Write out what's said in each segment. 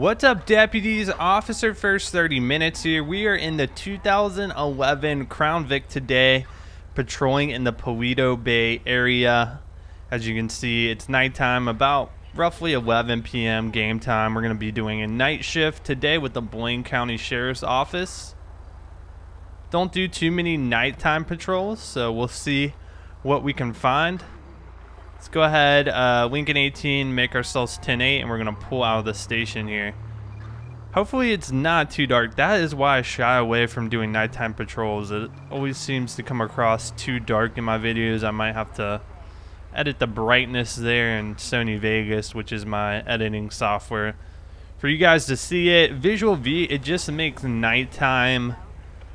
What's up, deputies? Officer First 30 Minutes here. We are in the 2011 Crown Vic today, patrolling in the Paleto Bay area. As you can see, it's nighttime, about roughly 11 p.m. game time. We're going to be doing a night shift today with the Blaine County Sheriff's Office. Don't do too many nighttime patrols, so we'll see what we can find. Let's go ahead, Lincoln 18, make ourselves 10-8, and we're going to pull out of the station here. Hopefully it's not too dark. That is why I shy away from doing nighttime patrols. It always seems to come across too dark in my videos. I might have to edit the brightness there in Sony Vegas, which is my editing software, for you guys to see it. Visual V, it just makes nighttime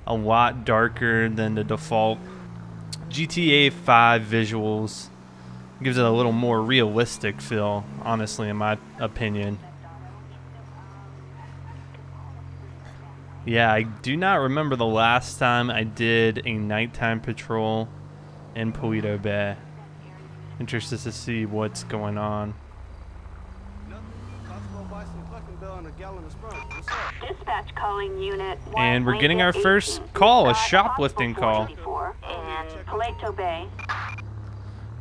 a lot darker than the default GTA 5 visuals. Gives it a little more realistic feel, honestly, in my opinion. Yeah, I do not remember the last time I did a nighttime patrol in Paleto Bay. Interested to see what's going on. Dispatch calling unit. And we're getting our first call, a shoplifting call. And Paleto Bay.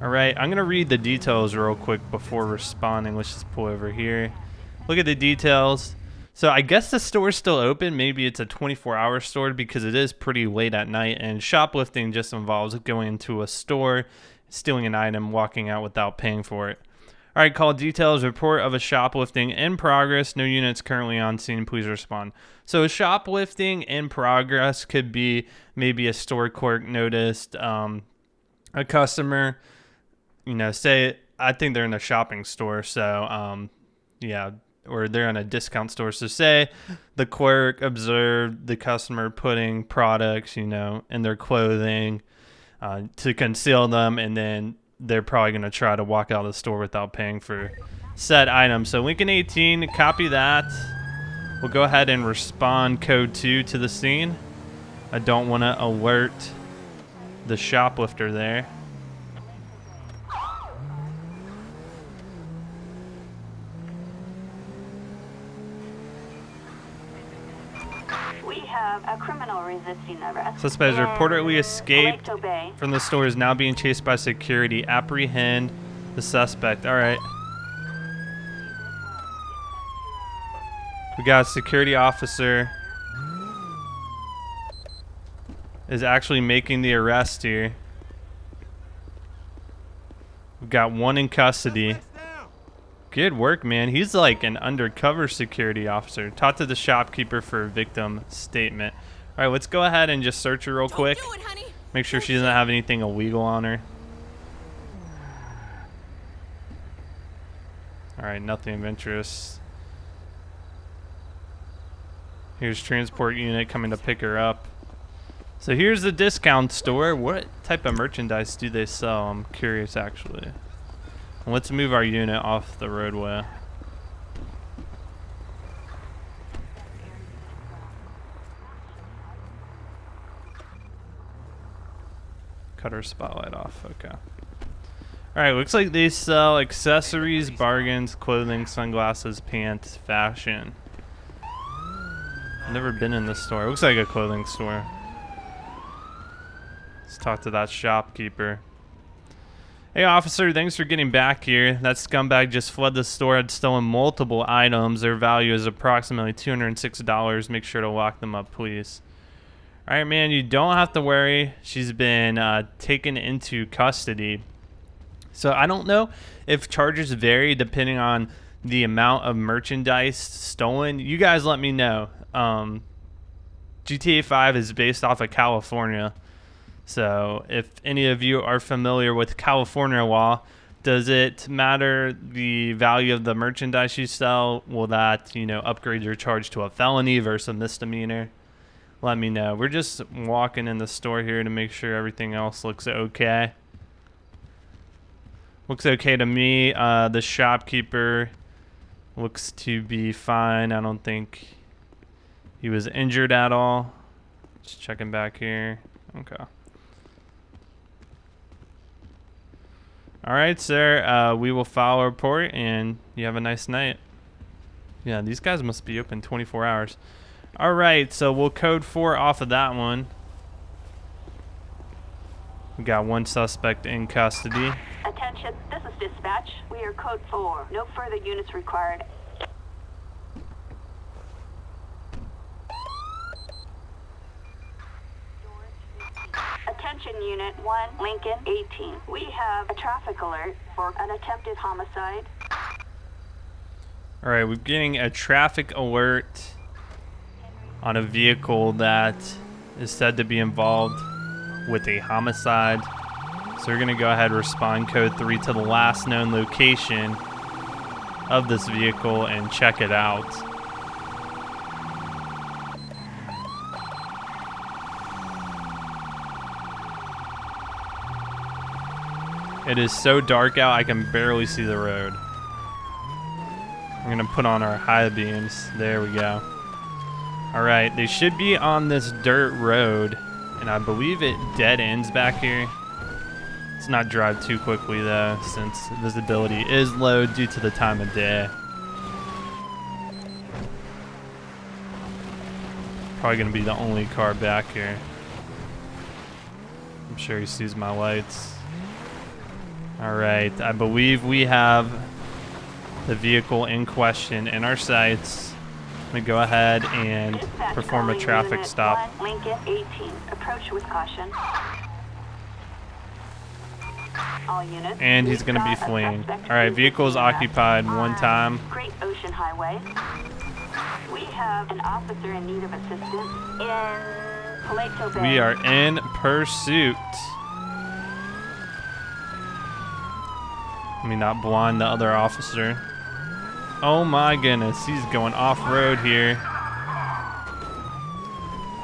Alright, I'm going to read the details real quick before responding. Let's just pull over here. Look at the details. So I guess the store's still open. Maybe it's a 24-hour store because it is pretty late at night. And shoplifting just involves going into a store, stealing an item, walking out without paying for it. Alright, call details. Report of a shoplifting in progress. No units currently on scene. Please respond. So a shoplifting in progress could be maybe a store clerk noticed a customer, you know, say, I think they're in a shopping store, so, yeah, or they're in a discount store. So say the clerk observed the customer putting products, you know, in their clothing to conceal them, and then they're probably going to try to walk out of the store without paying for said item. So Lincoln 18, copy that. We'll go ahead and respond code 2 to the scene. I don't want to alert the shoplifter there. We have a criminal resisting arrest. Suspect reportedly escaped from the store, is now being chased by security. Apprehend the suspect. All right. We got a security officer is actually making the arrest here. We've got one in custody. Good work, man. He's like an undercover security officer. Talk to the shopkeeper for a victim statement. All right, let's go ahead and just search her real quick. Make sure she doesn't have anything illegal on her. All right, nothing of interest. Here's transport unit coming to pick her up. So here's the discount store. What type of merchandise do they sell? I'm curious, actually. And let's move our unit off the roadway. Cut our spotlight off. Okay. Alright, looks like they sell accessories, bargains, clothing, sunglasses, pants, fashion. I've never been in this store. It looks like a clothing store. Let's talk to that shopkeeper. Hey, officer, thanks for getting back here. That scumbag just fled the store, had stolen multiple items. Their value is approximately $206. Make sure to lock them up, please. All right, man, you don't have to worry. She's been taken into custody. So I don't know if charges vary depending on the amount of merchandise stolen. You guys let me know. GTA 5 is based off of California. So if any of you are familiar with California law, does it matter the value of the merchandise you sell? Will that, you know, upgrade your charge to a felony versus a misdemeanor? Let me know. We're just walking in the store here to make sure everything else looks okay. Looks okay to me. The shopkeeper looks to be fine. I don't think he was injured at all. Just checking back here. Okay. All right, sir. We will file a report, and you have a nice night. Yeah, these guys must be open 24 hours. All right, so we'll code 4 off of that one. We got one suspect in custody. Attention, this is dispatch. We are code 4. No further units required. Attention Unit 1, Lincoln 18. We have a traffic alert for an attempted homicide. All right, we're getting a traffic alert on a vehicle that is said to be involved with a homicide. So we're gonna go ahead and respond code 3 to the last known location of this vehicle and check it out. It is so dark out, I can barely see the road. I'm gonna put on our high beams. There we go. All right, they should be on this dirt road, and I believe it dead ends back here. Let's not drive too quickly though, since visibility is low due to the time of day. Probably gonna be the only car back here. I'm sure he sees my lights. All right, I believe we have the vehicle in question in our sights. I'm gonna go ahead and Dispatch perform a calling traffic Unit stop. 1, Lincoln 18. Approach with caution. All units. And he's we've gonna be got a fleeing. suspect All right, in vehicle is custody occupied on one time. Great Ocean Highway. We have an officer in need of assistance in Paleto Bay. We are in pursuit. Let me not blind the other officer. Oh my goodness, he's going off-road here.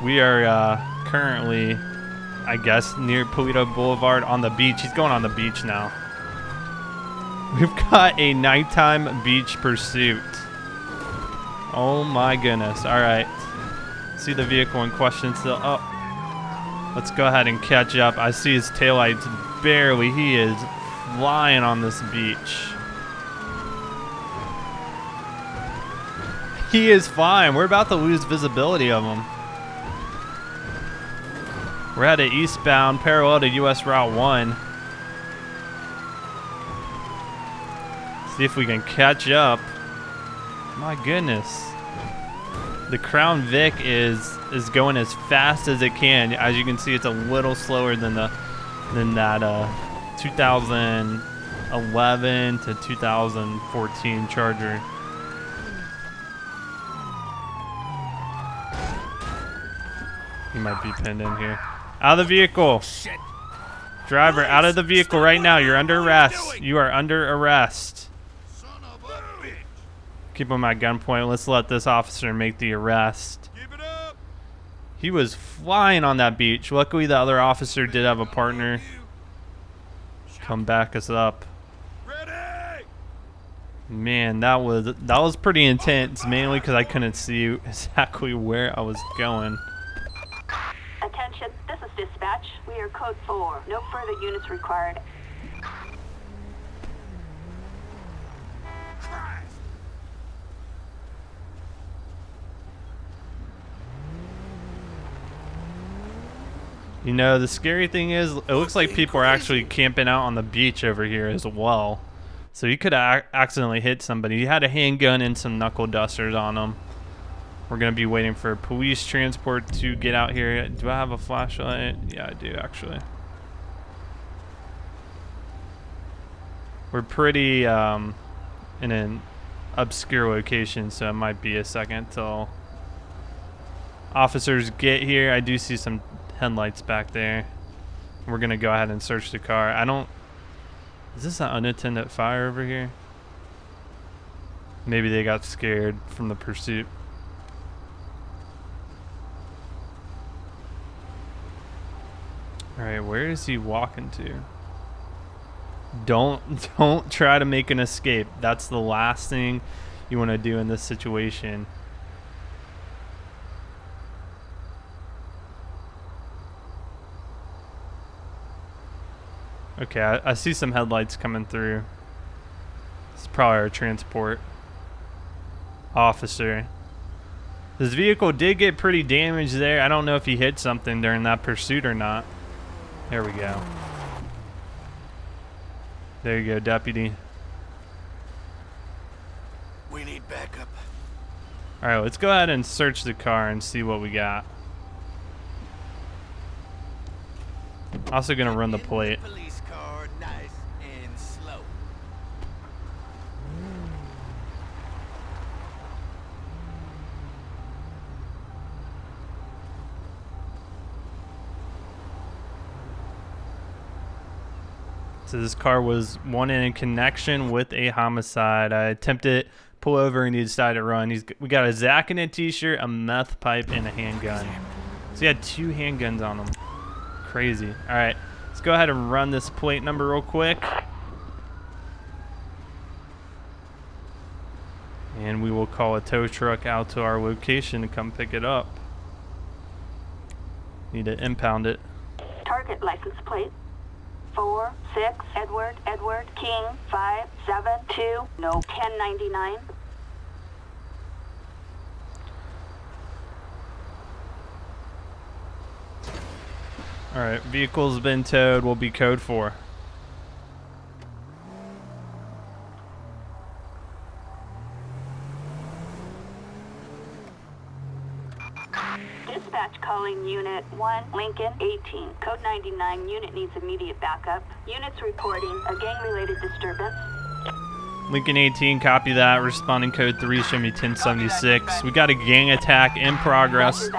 We are currently, I guess, near Paleto Boulevard on the beach. He's going on the beach now. We've got a nighttime beach pursuit. Oh my goodness. All right. See the vehicle in question still. Oh, let's go ahead and catch up. I see his taillights barely. He is flying on this beach. He is fine. We're about to lose visibility of him. We're at an eastbound parallel to US Route 1. See if we can catch up. My goodness. The Crown Vic is going as fast as it can. As you can see, it's a little slower than that 2011 to 2014 Charger. He might be pinned in here. Out of the vehicle. Shit. Driver, out of the vehicle right now. You're under arrest. You are under arrest. Son of a bitch. Keep him at gunpoint. Let's let this officer make the arrest. Keep it up. He was flying on that beach. Luckily, the other officer did have a partner come back us up. Ready. Man, that was pretty intense, mainly because I couldn't see exactly where I was going. Attention, this is dispatch. We are code 4. No further units required. Christ. You know, the scary thing is, it looks like people are actually camping out on the beach over here as well. So he could have accidentally hit somebody. He had a handgun and some knuckle dusters on him. We're going to be waiting for police transport to get out here. Do I have a flashlight? Yeah, I do, actually. We're pretty in an obscure location, so it might be a second till officers get here. I do see some headlights back there. We're going to go ahead and search the car. Is this an unattended fire over here? Maybe they got scared from the pursuit. All right, where is he walking to? Don't try to make an escape. That's the last thing you want to do in this situation. Okay, I see some headlights coming through. It's probably our transport. officer. His vehicle did get pretty damaged there. I don't know if he hit something during that pursuit or not. There we go. There you go, deputy. We need backup. All right, let's go ahead and search the car and see what we got. Also gonna run the plate. Police car, nice and slow. So this car was wanted in connection with a homicide. I attempted pull over and he decided to run. We got a Zach in a t-shirt, a meth pipe, and a handgun. So he had 2 handguns on him. Crazy. All right, let's go ahead and run this plate number real quick. And we will call a tow truck out to our location to come pick it up. Need to impound it. Target license plate 46 Edward King 572 no 1099. All right, vehicle's been towed. Will be code 4. Dispatch calling Unit 1, Lincoln 18, code 99. Unit needs immediate backup. Units reporting a gang-related disturbance. Lincoln 18, copy that. Responding code 3, show me 1076. We got a gang attack in progress.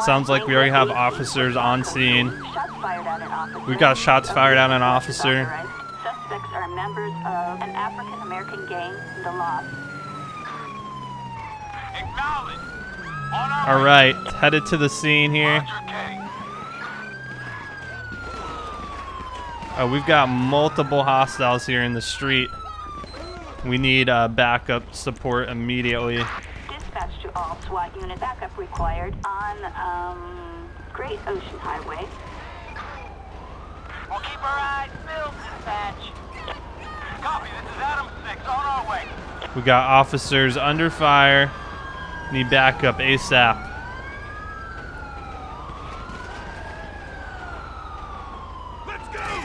Sounds like we already have officers on scene. Shots fired at an officer. We got shots fired at an officer. Suspects are members of an African-American gang, the Lost. Acknowledge. On our All right, headed to the scene here. We've got multiple hostiles here in the street. We need backup support immediately. Dispatch to all SWAT unit backup required on Great Ocean Highway. We'll keep our eyes peeled, dispatch. Copy, this is Adam 6, on our way. We got officers under fire. Need backup ASAP. Let's go!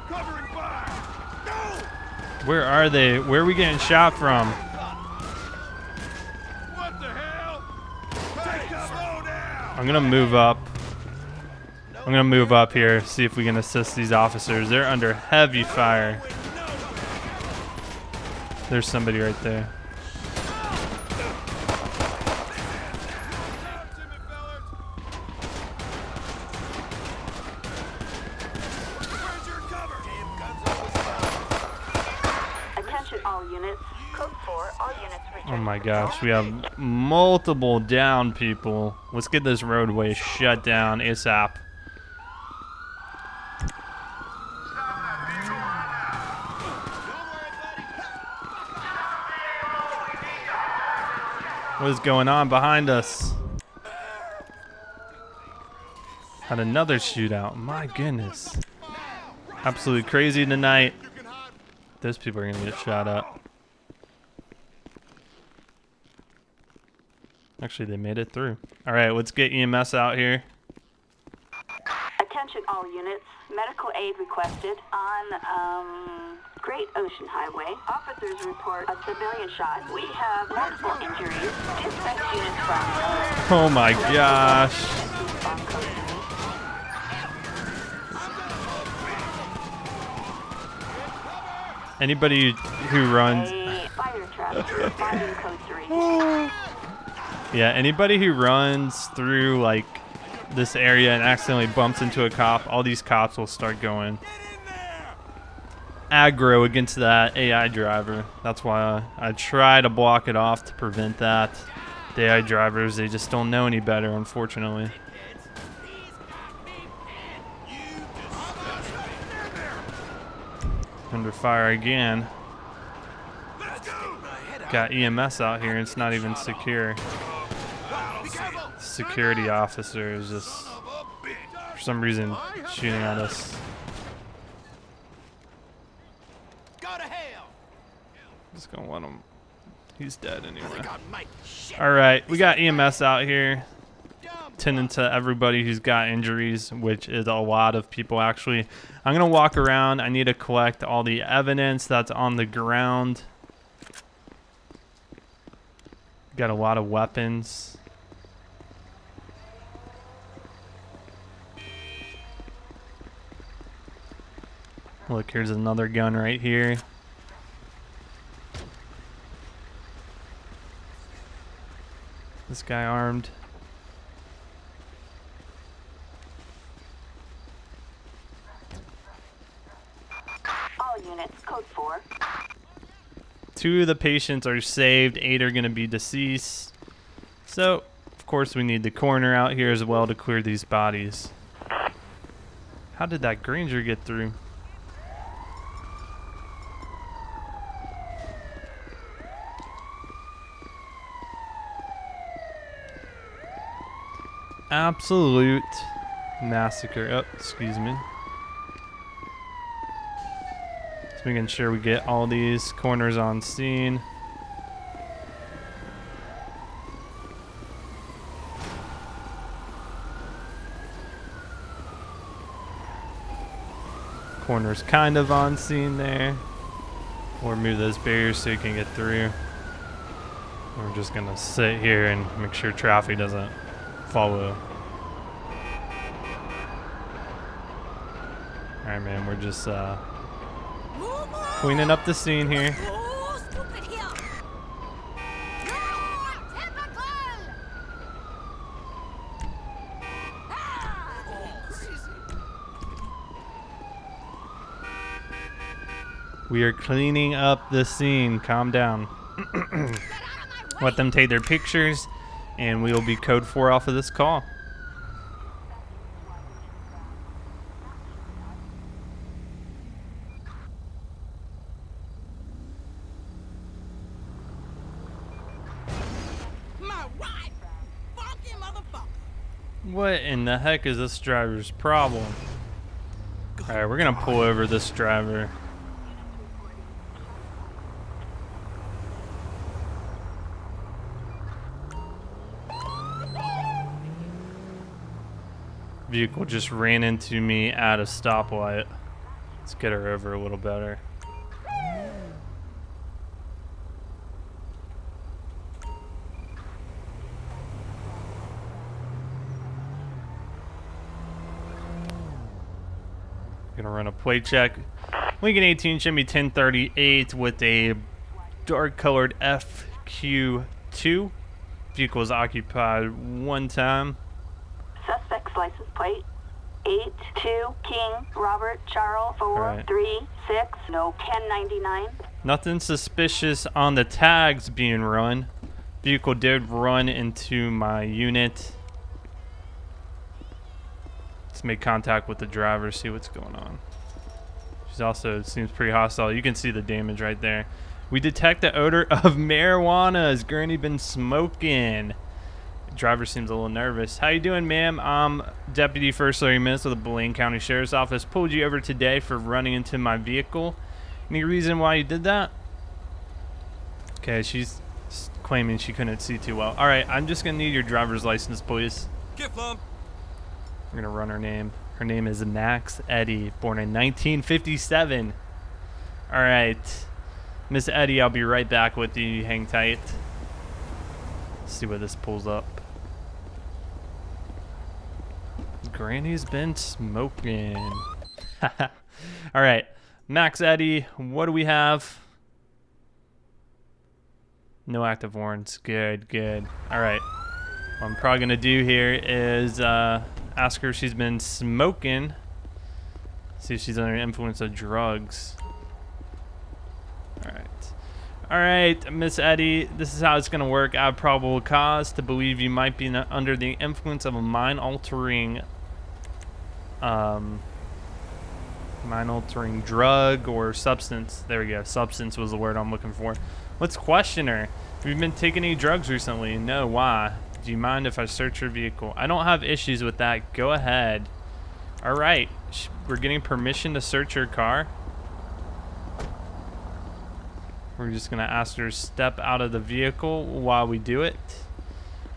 Covering fire! Go! Where are they? Where are we getting shot from? What the hell? Take cover! Slow down! I'm gonna move up. I'm gonna move up here, see if we can assist these officers. They're under heavy fire. There's somebody right there. Attention all units. Code 4, all units Oh my gosh, we have multiple down people. Let's get this roadway shut down ASAP. What is going on behind us? Had another shootout. My goodness. Absolutely crazy tonight. Those people are gonna get shot up. Actually, they made it through. All right, let's get EMS out here. Attention all units. Medical aid requested on Great Ocean Highway. Officers report a civilian shot. We have multiple injuries. Dispatch units from Oh my gosh. Anybody who runs, a fire truck responding code 3. yeah, anybody who runs through like this area and accidentally bumps into a cop, all these cops will start going aggro against that AI driver. That's why I try to block it off to prevent that. The AI drivers, they just don't know any better, unfortunately. Under fire again. Got EMS out here and it's not even secure. Security officer is just, for some reason, shooting at us. Go to hell! Just gonna let them He's dead anyway. All right, we got EMS out here tending to everybody who's got injuries, which is a lot of people actually. I'm gonna walk around. I need to collect all the evidence that's on the ground. Got a lot of weapons. Look, here's another gun right here. This guy armed. All units, code 4. 2 of the patients are saved, 8 are going to be deceased. So, of course, we need the coroner out here as well to clear these bodies. How did that Granger get through? Absolute massacre. Oh, excuse me. Just making sure we get all these corners on scene. Corner's kind of on scene there. We'll remove those barriers so you can get through. We're just gonna sit here and make sure traffic doesn't follow. Alright, man, we're just cleaning up the scene here. We are cleaning up the scene. Calm down. Let them take their pictures, and we will be code 4 off of this call. What in the heck is this driver's problem? Alright, we're gonna pull over this driver. Vehicle just ran into me at a stoplight. Let's get her over a little better. Gonna run a plate check. Lincoln 18 Chevy 1038 with a dark colored FQ2. Vehicle is occupied one time. Suspect's license plate 82 King Robert Charles 436. No 1099. Nothing suspicious on the tags being run. Vehicle did run into my unit. Let's make contact with the driver, see what's going on. She's also seems pretty hostile. You can see the damage right there. We detect the odor of marijuana. Has Gurney been smoking? Driver seems a little nervous. How you doing, ma'am? I'm Deputy First Larry Minnis with the Blaine County Sheriff's Office. Pulled you over today for running into my vehicle. Any reason why you did that? Okay, she's claiming she couldn't see too well. All right, I'm just gonna need your driver's license, please. We're gonna run her name. Her name is Max Eddy, born in 1957. All right, Miss Eddy, I'll be right back with you. Hang tight. Let's see what this pulls up. Granny's been smoking. All right, Max Eddy, what do we have? No active warrants. Good, good. All right. What I'm probably gonna do here is ask her if she's been smoking. See if she's under the influence of drugs. All right. All right, Miss Eddy, this is how it's gonna work. I have probable cause to believe you might be under the influence of a mind-altering drug or substance. There we go. Substance was the word I'm looking for. Let's question her. Have you been taking any drugs recently? No. Why? Do you mind if I search your vehicle? I don't have issues with that. Go ahead. All right. We're getting permission to search your car. We're just gonna ask her to step out of the vehicle while we do it.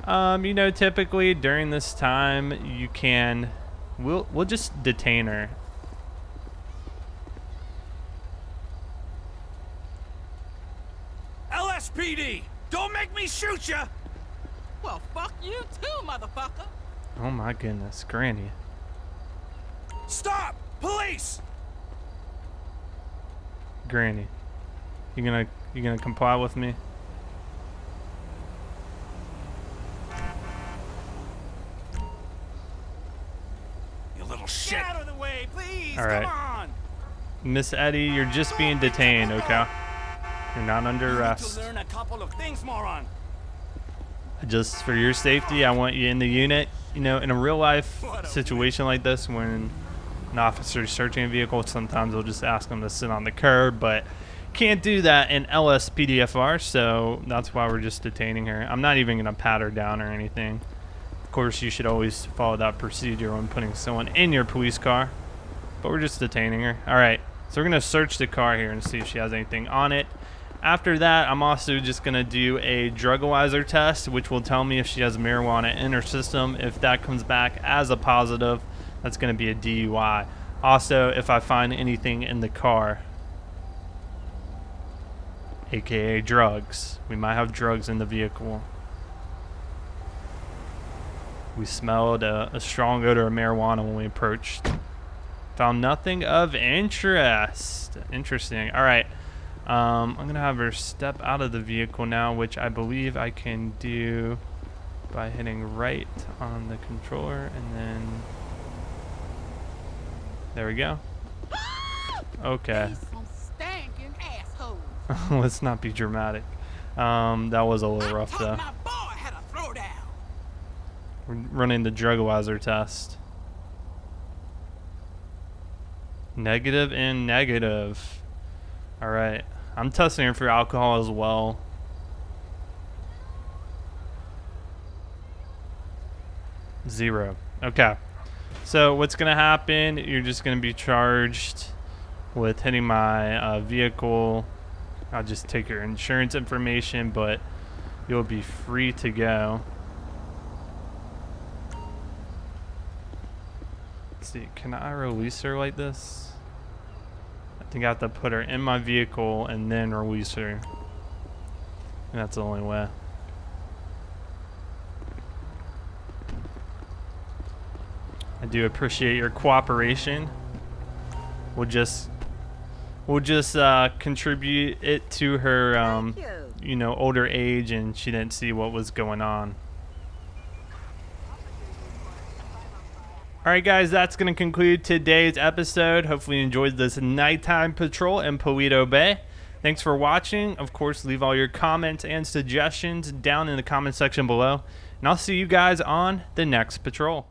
You know, typically during this time, you can, we'll just detain her. LSPD, don't make me shoot ya! Well, fuck you too, motherfucker. Oh my goodness, Granny. Stop! Police! Granny, you gonna comply with me? You little shit! Get out of the way, please! All right. Come on! Miss Eddie, you're just being detained, okay? You're not under You need arrest. to learn a couple of things, moron. Just for your safety, I want you in the unit. You know, in a real life situation like this, when an officer is searching a vehicle, sometimes they'll just ask them to sit on the curb, but can't do that in LSPDFR, so that's why we're just detaining her. I'm not even gonna pat her down or anything. Of course, you should always follow that procedure when putting someone in your police car, but we're just detaining her. All right, so we're gonna search the car here and see if she has anything on it. After that, I'm also just gonna do a drugalyzer test, which will tell me if she has marijuana in her system. If that comes back as a positive, that's gonna be a DUI. Also, if I find anything in the car, aka drugs, we might have drugs in the vehicle. We smelled a strong odor of marijuana when we approached. Found nothing of interest. Interesting. All right. I'm gonna have her step out of the vehicle now, which I believe I can do by hitting right on the controller, and then there we go. Okay. He's some stinking asshole. Let's not be dramatic. That was a little rough though. My boy had a throwdown. We're running the drugalyzer test. Negative and negative. All right. I'm testing her for alcohol as well. Zero. Okay. So what's gonna happen? You're just gonna be charged with hitting my vehicle. I'll just take your insurance information, but you'll be free to go. Let's see, can I release her like this? I think I have to put her in my vehicle and then release her. And that's the only way. I do appreciate your cooperation. We'll just contribute it to her you know, older age, and she didn't see what was going on. Alright guys, that's going to conclude today's episode. Hopefully you enjoyed this nighttime patrol in Paleto Bay. Thanks for watching. Of course, leave all your comments and suggestions down in the comment section below. And I'll see you guys on the next patrol.